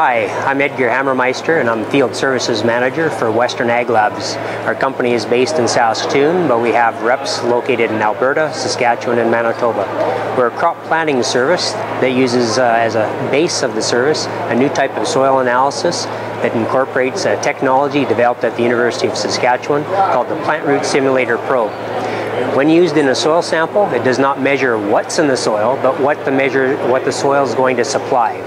Hi, I'm Edgar Hammermeister and I'm Field Services Manager for Western Ag Labs. Our company is based in Saskatoon, but we have reps located in Alberta, Saskatchewan, and Manitoba. We're a crop planting service that uses as a base of the service a new type of soil analysis that incorporates a technology developed at the University of Saskatchewan called the Plant Root Simulator Pro. When used in a soil sample, it does not measure what's in the soil, but what the soil is going to supply.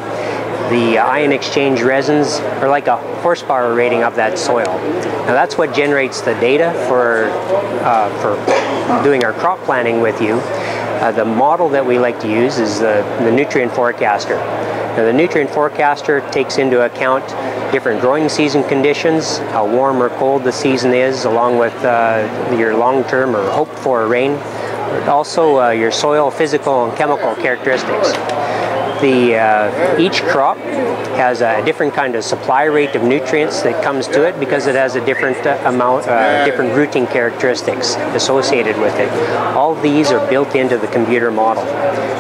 The ion exchange resins are like a horsepower rating of that soil. Now that's what generates the data for doing our crop planning with you. The model that we like to use is the nutrient forecaster. Now the nutrient forecaster takes into account different growing season conditions, how warm or cold the season is, along with your long-term or hoped-for rain, also your soil physical and chemical characteristics. Each crop has a different kind of supply rate of nutrients that comes to it because it has a different different rooting characteristics associated with it. All these are built into the computer model.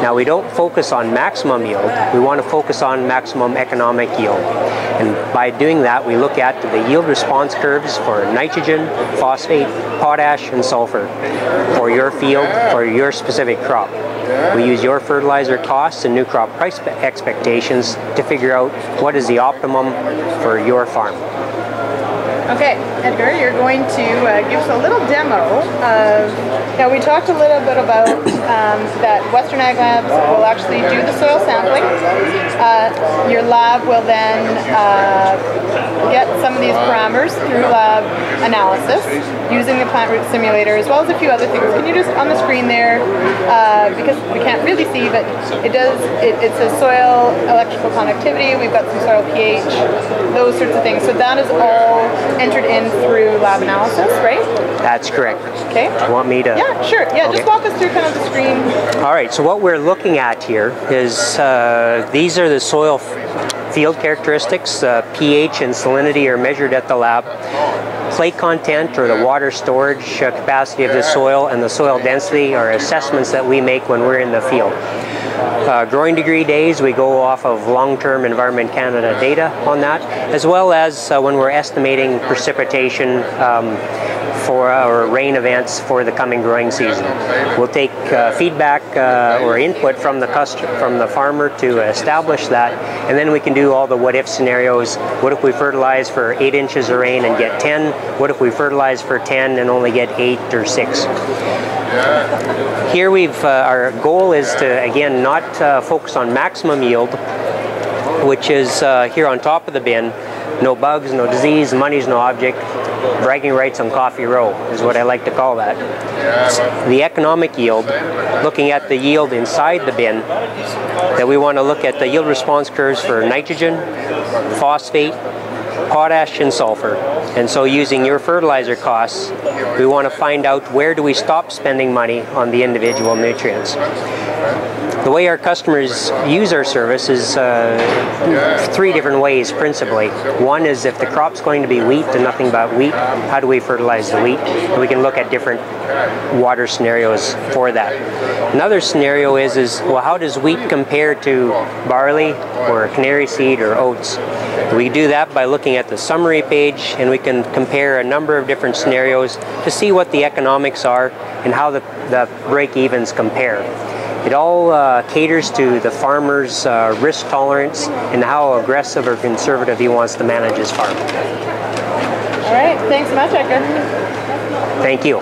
Now we don't focus on maximum yield, we want to focus on maximum economic yield. And by doing that, we look at the yield response curves for nitrogen, phosphate, potash, and sulfur for your field, for your specific crop. We use your fertilizer costs and new crop price expectations to figure out what is the optimum for your farm. Okay, Edgar, you're going to give us a little demo of, now we talked a little bit about that Western Ag Labs will actually do the soil sampling. Your lab will then get some of these parameters through lab analysis using the plant root simulator as well as a few other things. Can you just, on the screen there, because we can't really see, but it's a soil electrical conductivity, we've got some soil pH, those sorts of things. So that is all entered in through lab analysis, right? That's correct. Okay. You want me to? Yeah, sure. Yeah, okay. Just walk us through kind of the screen. All right, so what we're looking at here is these are the soil field characteristics. pH and salinity are measured at the lab. Clay content or the water storage capacity of the soil and the soil density are assessments that we make when we're in the field. Growing degree days, we go off of long-term Environment Canada data on that, as well as when we're estimating precipitation for our rain events for the coming growing season. We'll take feedback or input from the farmer to establish that, and then we can do all the what-if scenarios. What if we fertilize for 8 inches of rain and get 10? What if we fertilize for 10 and only get 8 or 6? Here our goal is to, again, not focus on maximum yield, which is here on top of the bin. No bugs, no disease, money's no object. Bragging rights on coffee row is what I like to call that. The economic yield, looking at the yield inside the bin, that we want to look at the yield response curves for nitrogen, phosphate, potash, and sulfur. And so using your fertilizer costs, we want to find out where do we stop spending money on the individual nutrients. The way our customers use our service is 3 different ways principally. One is if the crop's going to be wheat and nothing but wheat, how do we fertilize the wheat? And we can look at different water scenarios for that. Another scenario is well, how does wheat compare to barley or canary seed or oats? We do that by looking at the summary page, and we can compare a number of different scenarios to see what the economics are and how the break-evens compare. It all caters to the farmer's risk tolerance and how aggressive or conservative he wants to manage his farm. All right, thanks so much, Edgar. Thank you.